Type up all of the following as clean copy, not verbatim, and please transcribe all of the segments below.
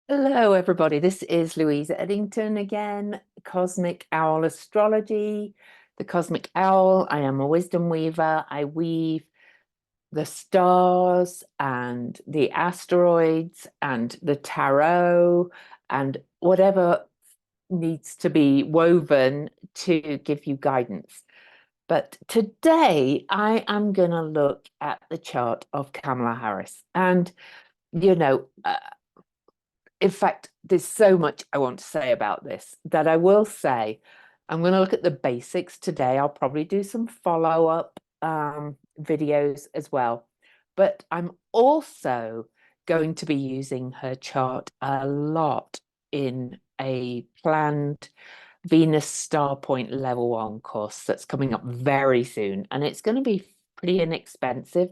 Hello, everybody. This is Louise Eddington again, Cosmic Owl Astrology. The Cosmic Owl, I am a wisdom weaver. I weave the stars and the asteroids and the tarot and whatever needs to be woven to give you guidance. But today I am going to look at the chart of Kamala Harris. And, you know, uh, in fact, there's so much I want to say about this that I will say I'm going to look at the basics today. I'll probably do some follow-up videos as well. But I'm also going to be using her chart a lot in a planned Venus Star Point Level 1 course that's coming up very soon. And it's going to be pretty inexpensive.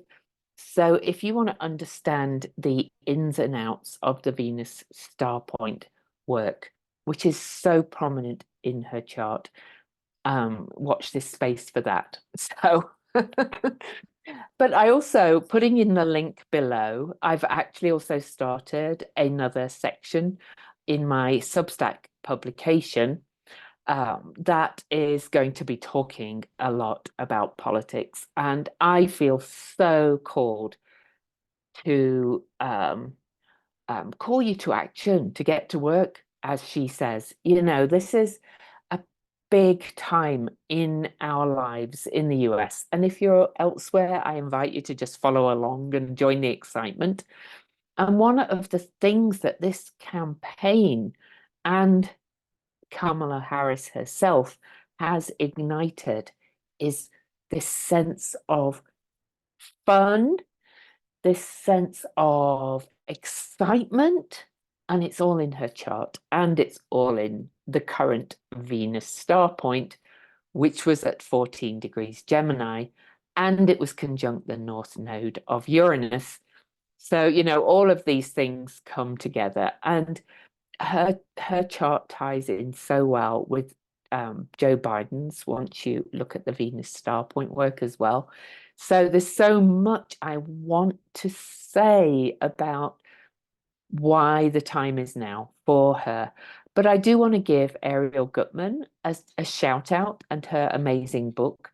So if you want to understand the ins and outs of the Venus star point work, which is so prominent in her chart, watch this space for that. So, but I also, putting in the link below, I've actually also started another section in my Substack publication that is going to be talking a lot about politics. And I feel so called to call you to action, to get to work, as she says. This is a big time in our lives in the US. And if you're elsewhere, I invite you to just follow along and join the excitement. And one of the things that this campaign and Kamala Harris herself has ignited is this sense of fun, this sense of excitement, and it's all in her chart, and it's all in the current Venus star point, which was at 14 degrees Gemini, and it was conjunct the north node of Uranus. So, all of these things come together, and her chart ties in so well with Joe Biden's once you look at the Venus star point work as well. So there's so much I want to say about why the time is now for her. But I do want to give Ariel Gutman a shout out and her amazing book,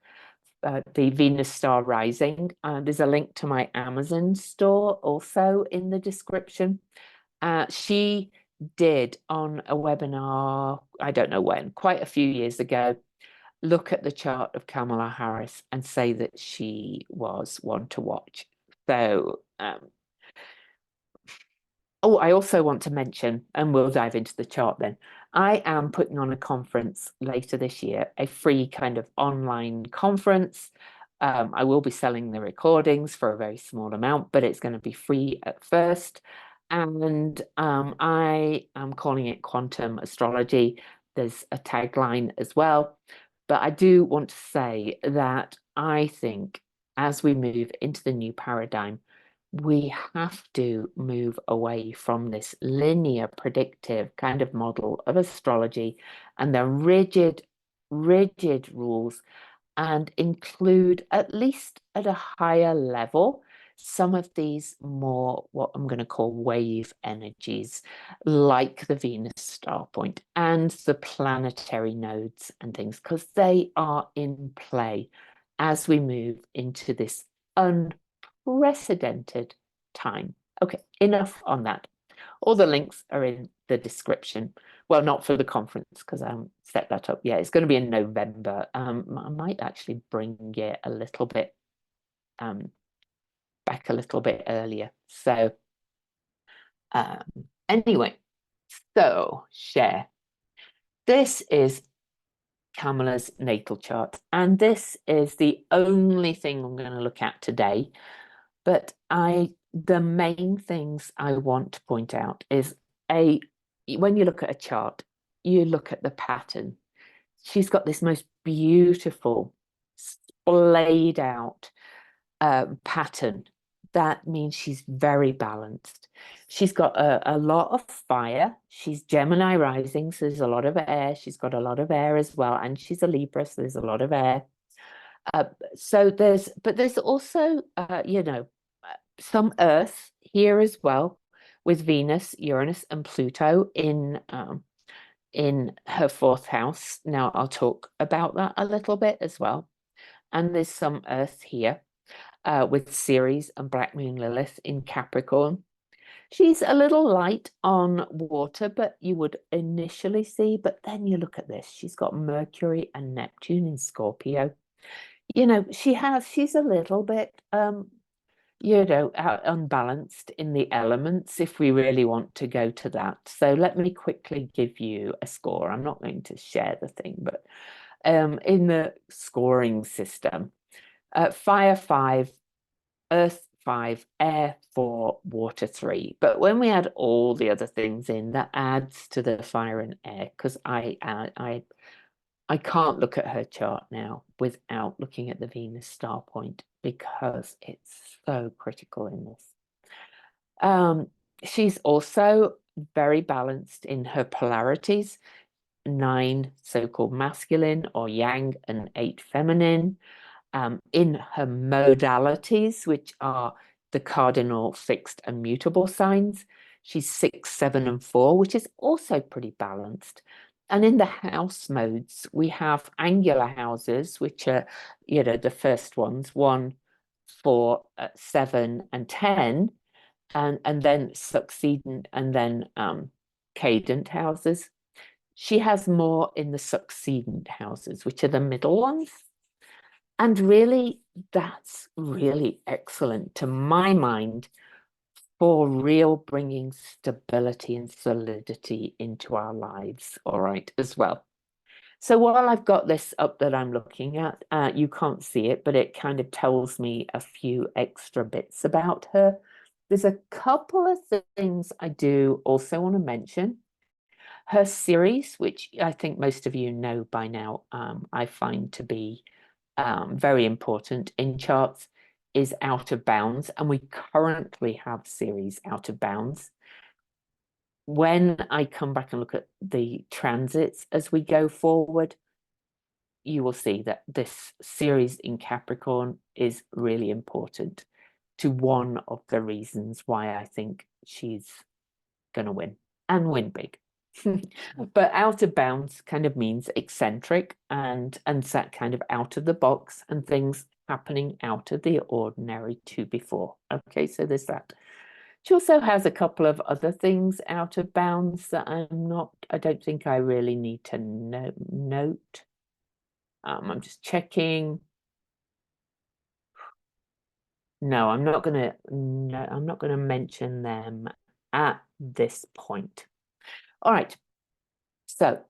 The Venus Star Rising. There's a link to my Amazon store also in the description. She did on a webinar, I don't know when, quite a few years ago, look at the chart of Kamala Harris and say that she was one to watch. So, oh, I also want to mention, and we'll dive into the chart then. I am putting on a conference later this year, a free kind of online conference. I will be selling the recordings for a very small amount, but it's going to be free at first. And I am calling it Quantum Astrology. There's a tagline as well. But I do want to say that I think as we move into the new paradigm, we have to move away from this linear predictive kind of model of astrology and the rigid rules, and include, at least at a higher level, some of these more what I'm going to call wave energies, like the Venus star point and the planetary nodes and things, because they are in play as we move into this unprecedented time. Okay, enough on that. All the links are in the description. Well, not for the conference because I haven't set that up yet. It's going to be in November. I might actually bring it a little bit back a little bit earlier. So um, anyway, so share. This is Kamala's natal chart, and this is the only thing I'm going to look at today. But the main things I want to point out is when you look at a chart, you look at the pattern. She's got this most beautiful, splayed out pattern. That means she's very balanced. She's got a lot of fire. She's Gemini rising, so there's a lot of air. She's got a lot of air as well, and she's a Libra, so there's a lot of air. But there's also, some earth here as well, with Venus, Uranus, and Pluto in her fourth house. Now I'll talk about that a little bit as well. And there's some Earth here with Ceres and Black Moon Lilith in Capricorn. She's a little light on water, but you would initially see, but then you look at this, she's got Mercury and Neptune in Scorpio. You know, she's a little bit, unbalanced in the elements if we really want to go to that. So let me quickly give you a score. I'm not going to share the thing, but in the scoring system, fire 5, earth 5, air 4, water 3. But when we add all the other things in, that adds to the fire and air, because I can't look at her chart now without looking at the Venus star point because it's so critical in this. She's also very balanced in her polarities, 9 so-called masculine or yang and 8 feminine. In her modalities, which are the cardinal, fixed, and mutable signs, she's 6, 7, and 4, which is also pretty balanced. And in the house modes, we have angular houses, which are, the first ones, 1, 4, 7, and 10, and then succeedent, and then cadent houses. She has more in the succeedent houses, which are the middle ones. And really, that's really excellent to my mind for real bringing stability and solidity into our lives, all right, as well. So while I've got this up that I'm looking at, you can't see it, but it kind of tells me a few extra bits about her. There's a couple of things I do also want to mention. Her series, which I think most of you know by now, I find to be very important in charts, is out of bounds, and we currently have Ceres out of bounds. When I come back and look at the transits as we go forward, you will see that this Ceres in Capricorn is really important to one of the reasons why I think she's going to win and win big. But out of bounds kind of means eccentric and set kind of out of the box and things happening out of the ordinary to before. Okay, so there's that. She also has a couple of other things out of bounds that I don't think I really need to note. I'm just checking. No, I'm not gonna mention them at this point. All right. So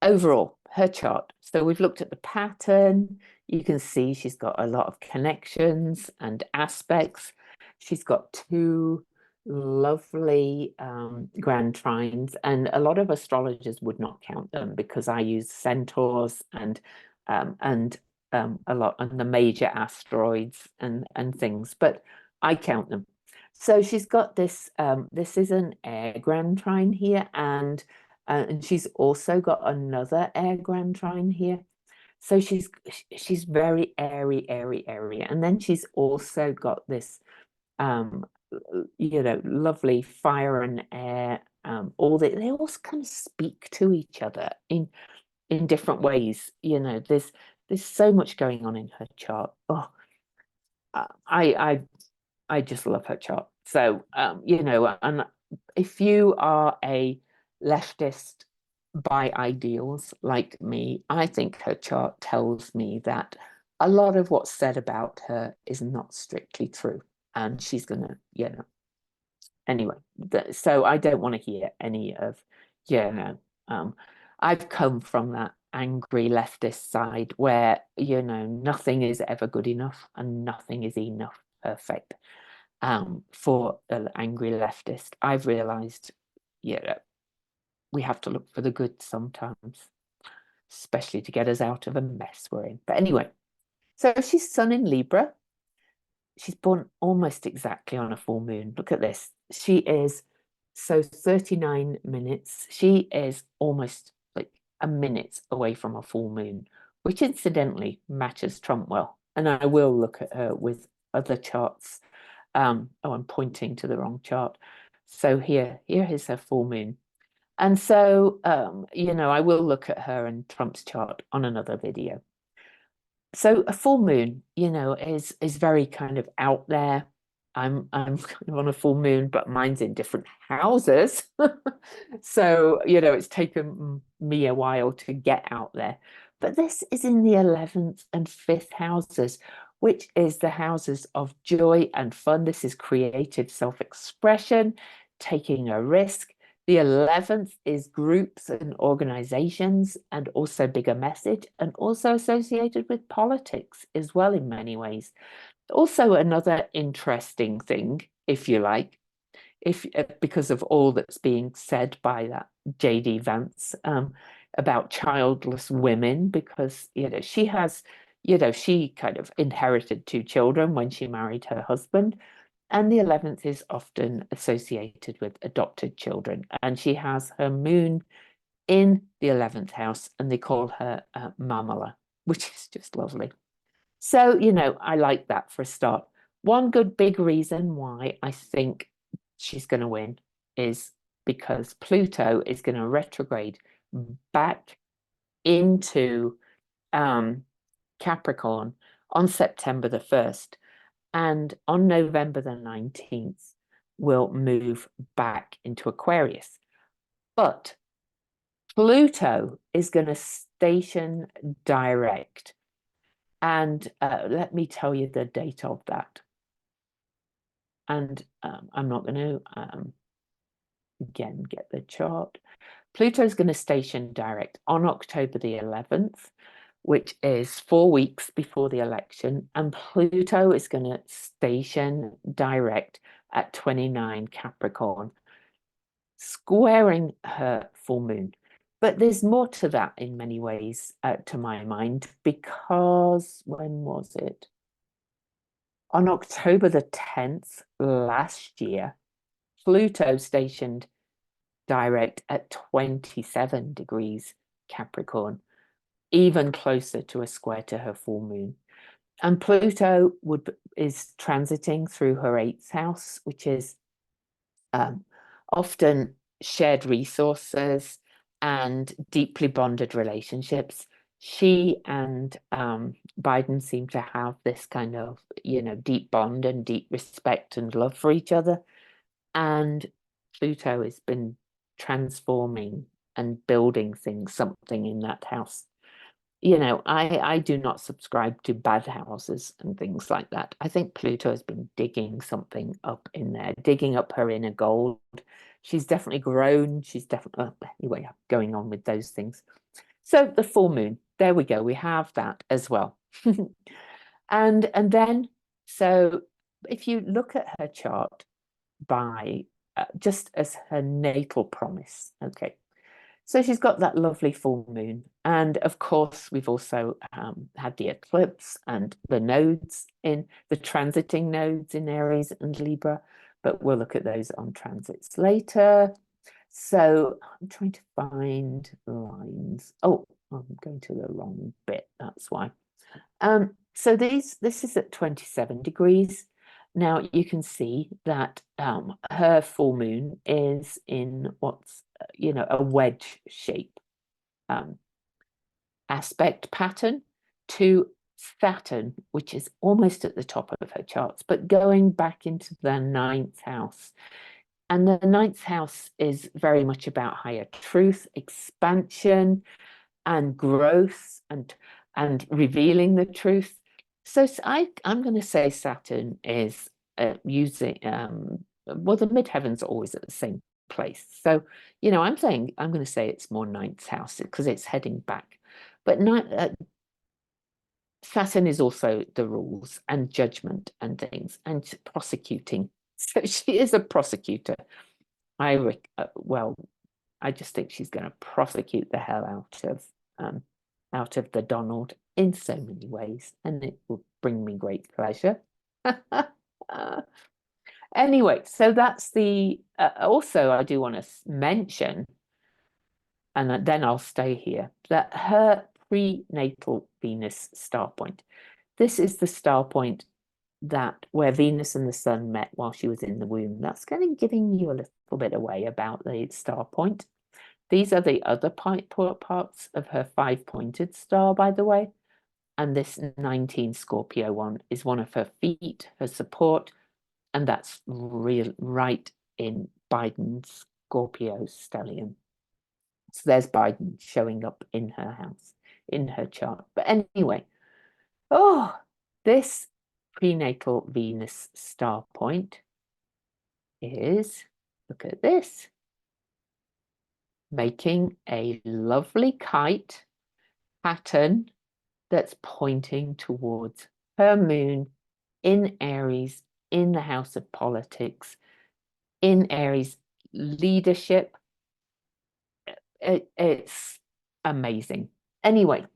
overall, her chart. So we've looked at the pattern. You can see she's got a lot of connections and aspects. She's got 2 lovely grand trines, and a lot of astrologers would not count them because I use centaurs and a lot on the major asteroids and things, but I count them. So she's got this. This is an air grand trine here, and she's also got another air grand trine here. So she's very airy, and then she's also got this lovely fire and air. They all kind of speak to each other in different ways. There's so much going on in her chart. Oh, I just love her chart. So and if you are a leftist by ideals like me, I think her chart tells me that a lot of what's said about her is not strictly true, and she's gonna, anyway. So I don't want to hear any of, I've come from that angry leftist side where nothing is ever good enough and nothing is enough perfect. For an angry leftist, I've realized, we have to look for the good sometimes, especially to get us out of a mess we're in. But anyway, so she's Sun in Libra. She's born almost exactly on a full moon. Look at this. She is, so 39 minutes. She is almost like a minute away from a full moon, which incidentally matches Trump well. And I will look at her with other charts. Oh, I'm pointing to the wrong chart. So here is her full moon. And so, I will look at her and Trump's chart on another video. So a full moon, is very kind of out there. I'm kind of on a full moon, but mine's in different houses. So, it's taken me a while to get out there. But this is in the 11th and 5th houses, which is the houses of joy and fun. This is creative self-expression, taking a risk. The 11th is groups and organizations, and also bigger message, and also associated with politics as well in many ways. Also, another interesting thing, if you like, because of all that's being said by that J.D. Vance about childless women, because she has, she kind of inherited 2 children when she married her husband. And the 11th is often associated with adopted children. And she has her moon in the 11th house, and they call her Kamala, which is just lovely. So, I like that for a start. One good big reason why I think she's going to win is because Pluto is going to retrograde back into Capricorn on September the 1st. And on November the 19th, will move back into Aquarius. But Pluto is going to station direct. And let me tell you the date of that. And I'm not going to, again, get the chart. Pluto's going to station direct on October the 11th, which is 4 weeks before the election. And Pluto is going to station direct at 29 Capricorn, squaring her full moon. But there's more to that in many ways, to my mind, because when was it? On October the 10th last year, Pluto stationed direct at 27 degrees Capricorn, even closer to a square to her full moon. And Pluto is transiting through her 8th house, which is often shared resources and deeply bonded relationships. She and Biden seem to have this kind of, deep bond and deep respect and love for each other. And Pluto has been transforming and building something in that house. I do not subscribe to bad houses and things like that. I think Pluto has been digging something up in there, digging up her inner gold. She's definitely grown. She's definitely, anyway, going on with those things. So the full moon, there we go. We have that as well. And then, so if you look at her chart by just as her natal promise, okay, so she's got that lovely full moon. And of course, we've also had the eclipse and the nodes in the transiting nodes in Aries and Libra, but we'll look at those on transits later. So I'm trying to find lines. Oh, I'm going to the wrong bit. That's why. So this is at 27 degrees. Now you can see that her full moon is in what's a wedge shape aspect pattern to Saturn, which is almost at the top of her charts, but going back into the 9th house. And the 9th house is very much about higher truth, expansion, and growth, and revealing the truth. So I'm going to say Saturn is using well, the midheaven's always at the same place. So I'm going to say it's more 9th house because it's heading back. But Saturn is also the rules and judgment and things and prosecuting. So she is a prosecutor. Well, I just think she's going to prosecute the hell out of the Donald in so many ways, and it will bring me great pleasure. Anyway, so that's the also I do want to mention, and then I'll stay here, that her prenatal Venus star point. This is the star point that where Venus and the Sun met while she was in the womb. That's kind of giving you a little bit away about the star point. These are the other parts of her 5-pointed star, by the way. And this 19 Scorpio one is one of her feet, her support, and that's right in Biden's Scorpio stellium. So there's Biden showing up in her house, in her chart. But anyway, this prenatal Venus star point is, look at this, making a lovely kite pattern that's pointing towards her moon in Aries, in the house of politics, in Aries leadership. It's amazing. Anyway,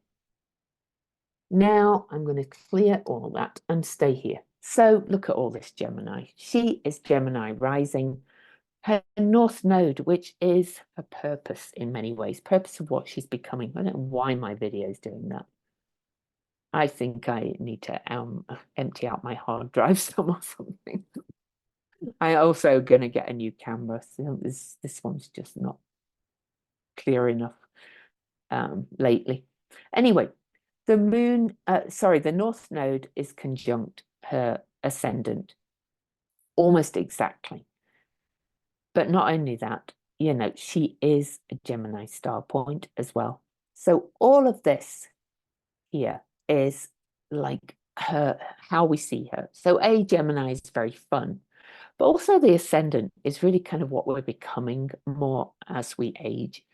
now I'm going to clear all that and stay here. So look at all this Gemini. She is Gemini rising. Her North Node, which is her purpose in many ways, purpose of what she's becoming. I don't know why my video is doing that. I think I need to empty out my hard drive some or something. I'm also going to get a new camera. So this one's just not clear enough lately. Anyway, the moon, the North Node is conjunct her ascendant almost exactly. But not only that, you know, she is a Gemini star point as well. So all of this here is like how we see her. So Gemini is very fun, but also the ascendant is really kind of what we're becoming more as we age.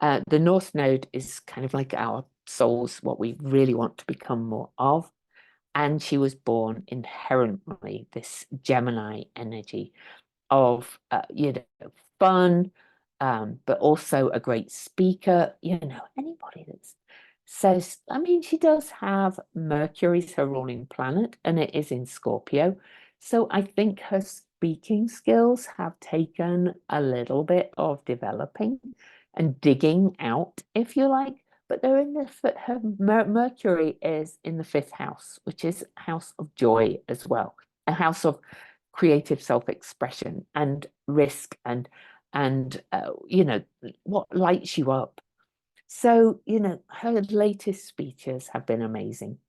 The North Node is kind of like our souls, what we really want to become more of. And she was born inherently this Gemini energy of, fun, but also a great speaker. You know, anybody that says, I mean, she does have Mercury's her ruling planet, and it is in Scorpio. So I think her speaking skills have taken a little bit of developing and digging out, if you like. But they're in her Mercury is in the 5th house, which is a house of joy as well, a house of creative self-expression and risk and what lights you up. So, you know, her latest speeches have been amazing.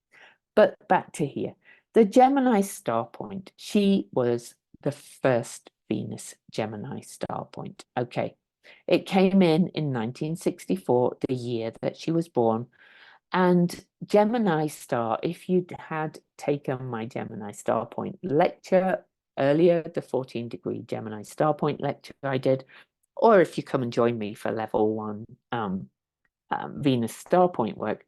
But back to here, the Gemini star point, she was the first Venus Gemini star point. Okay, it came in 1964, the year that she was born. And Gemini star, if you had taken my Gemini star point lecture earlier, the 14-degree Gemini star point lecture I did, or if you come and join me for level 1 Venus star point work,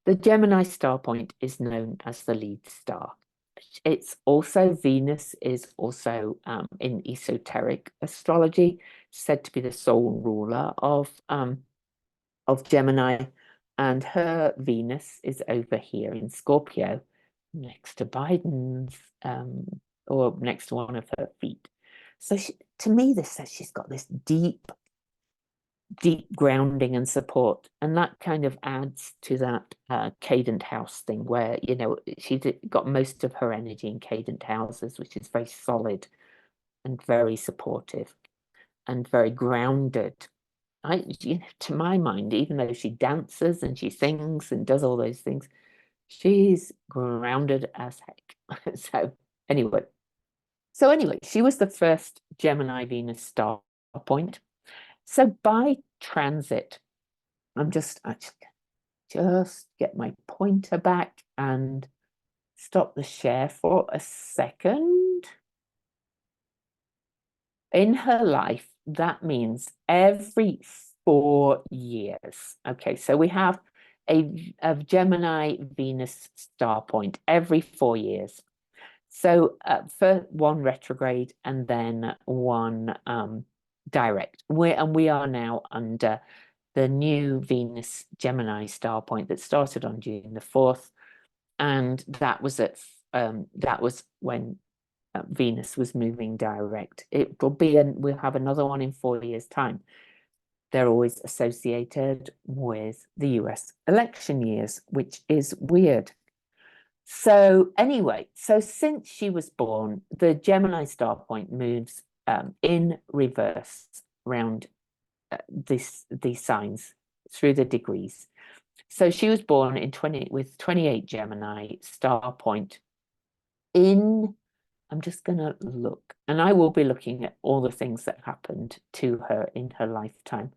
the Gemini star point is known as the lead star. It's also, Venus is also in esoteric astrology said to be the sole ruler of Gemini, and her Venus is over here in Scorpio next to Biden's or next to one of her feet. So to me, this says she's got this deep grounding and support, and that kind of adds to that cadent house thing where, you know, she's got most of her energy in cadent houses, which is very solid and very supportive and very grounded. To my mind, even though she dances and she sings and does all those things, she's grounded as heck. anyway, she was the first Gemini Venus star point. So by transit, I'm just get my pointer back and stop the share for a second. In her life, that means every 4 years. Okay, so we have a Gemini Venus star point every 4 years. So for one retrograde and then one direct. We are now under the new Venus Gemini star point that started on June the 4th, and that was when Venus was moving direct. It will be, and we'll have another one in 4 years' time. They're always associated with the US election years, which is weird. So anyway, so since she was born, the Gemini star point moves in reverse around these signs through the degrees. So she was born in 28 Gemini star point in, I'm just going to look, and I will be looking at all the things that happened to her in her lifetime.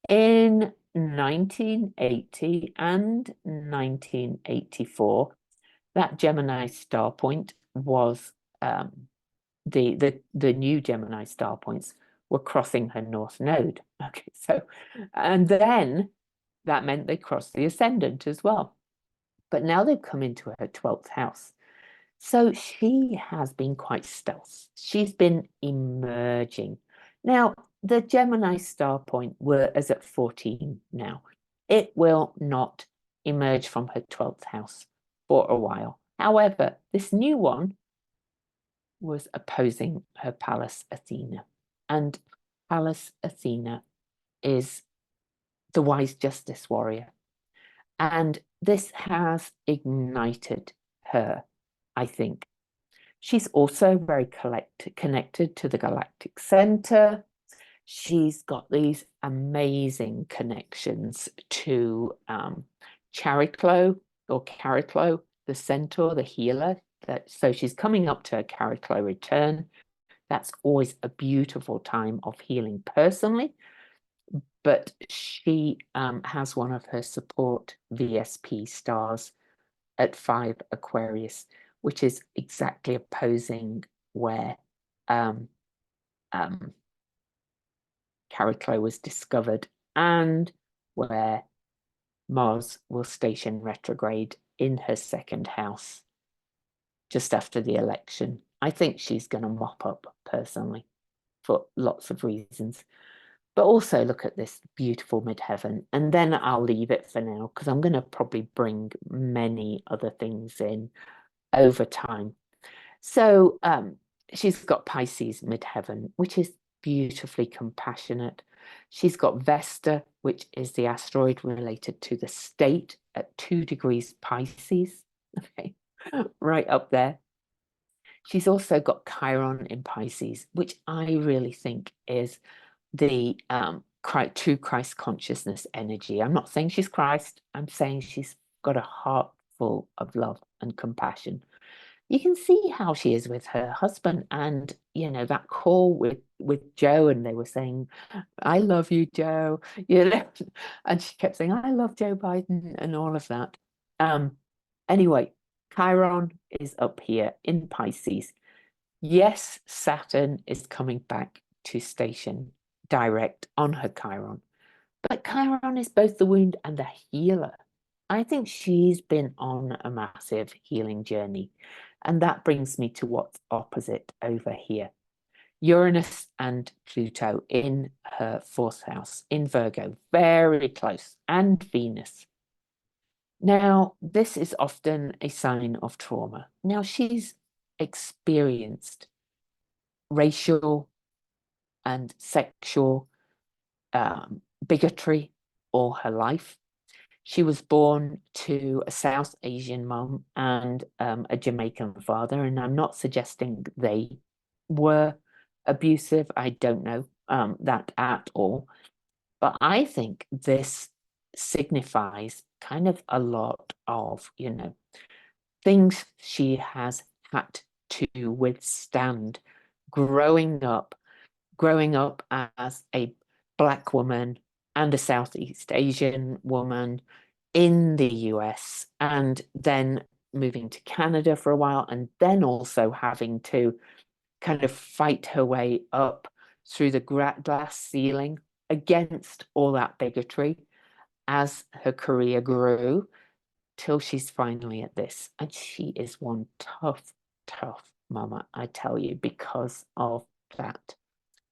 In 1980 and 1984, that Gemini star point was the new Gemini star points were crossing her north node. Okay, so, and then that meant they crossed the ascendant as well. But now they've come into her 12th house. So she has been quite stealth. She's been emerging. Now, the Gemini star point is at 14 now. It will not emerge from her 12th house for a while. However, this new one was opposing her Pallas Athena. And Pallas Athena is the wise justice warrior. And this has ignited her, I think. She's also very connected to the galactic center. She's got these amazing connections to Chariklo or Cariclo, the centaur, the healer. So she's coming up to her Cariclo return. That's always a beautiful time of healing personally. But she has one of her support VSP stars at 5 Aquarius, which is exactly opposing where Cariclo was discovered and where Mars will station retrograde in her second house just after the election. I think she's going to mop up personally for lots of reasons. But also look at this beautiful midheaven. And then I'll leave it for now because I'm going to probably bring many other things in over time. So she's got Pisces midheaven, which is beautifully compassionate. She's got Vesta, which is the asteroid related to the state at 2 degrees Pisces. Okay, right up there. She's also got Chiron in Pisces, which I really think is the true Christ consciousness energy. I'm not saying she's Christ. I'm saying she's got a heart full of love and compassion. You can see how she is with her husband, and that call with Joe, and they were saying, "I love you, Joe," and she kept saying, "I love Joe Biden," and all of that. Anyway, Chiron is up here in Pisces. Yes, Saturn is coming back to station direct on her Chiron, but Chiron is both the wound and the healer. I think she's been on a massive healing journey. And that brings me to what's opposite over here. Uranus and Pluto in her 4th house in Virgo, very close, and Venus. Now, this is often a sign of trauma. Now, she's experienced racial and sexual bigotry all her life. She was born to a South Asian mom and a Jamaican father, and I'm not suggesting they were abusive. I don't know that at all. But I think this signifies kind of a lot of, things she has had to withstand growing up as a Black woman and a Southeast Asian woman in the US, and then moving to Canada for a while, and then also having to kind of fight her way up through the glass ceiling against all that bigotry as her career grew till she's finally at this. And she is one tough, tough mama, I tell you, because of that.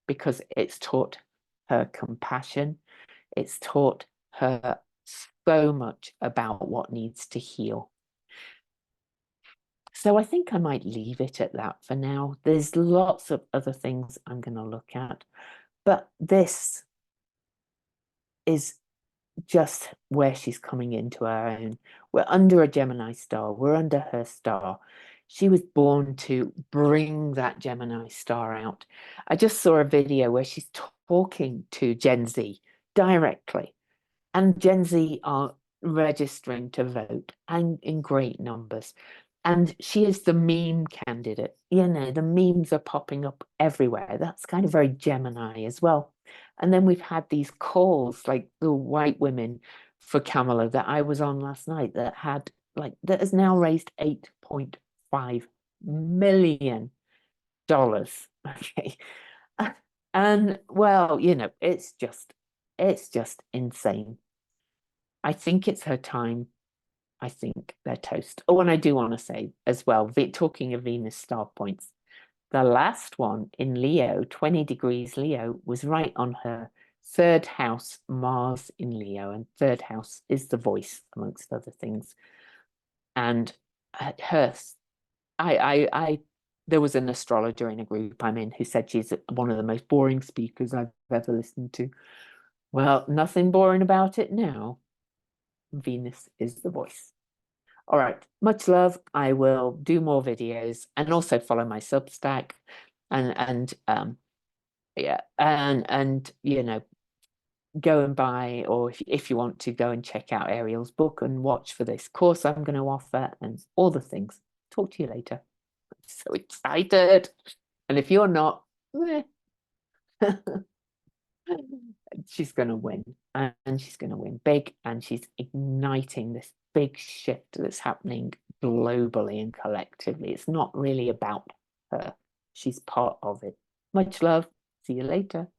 Because it's taught her compassion. It's taught her so much about what needs to heal. So I think I might leave it at that for now. There's lots of other things I'm going to look at, but this is just where she's coming into her own. We're under a Gemini star, we're under her star. She was born to bring that Gemini star out. I just saw a video where she's talking to Gen Z directly, and Gen Z are registering to vote and in great numbers. And she is the meme candidate. You know, the memes are popping up everywhere. That's kind of very Gemini as well. And then we've had these calls, like the white women for Kamala that I was on last night, that had like that has now raised $8.5 million. Okay. And well, you know, it's just insane. I think it's her time. I think they're toast. Oh, and I do want to say as well, talking of Venus star points, the last one in Leo, 20 degrees Leo, was right on her third house, Mars in Leo, and third house is the voice, amongst other things. And her, there was an astrologer in a group I'm in who said she's one of the most boring speakers I've ever listened to. Well, nothing boring about it now. Venus is the voice. All right, much love. I will do more videos and also follow my Substack and yeah, and you know, go and buy, or if you want to go and check out Ariel's book and watch for this course I'm going to offer and all the things. Talk to you later. I'm so excited. And if you're not, she's going to win, and she's going to win big, and she's igniting this big shift that's happening globally and collectively. It's not really about her. She's part of it. Much love. See you later.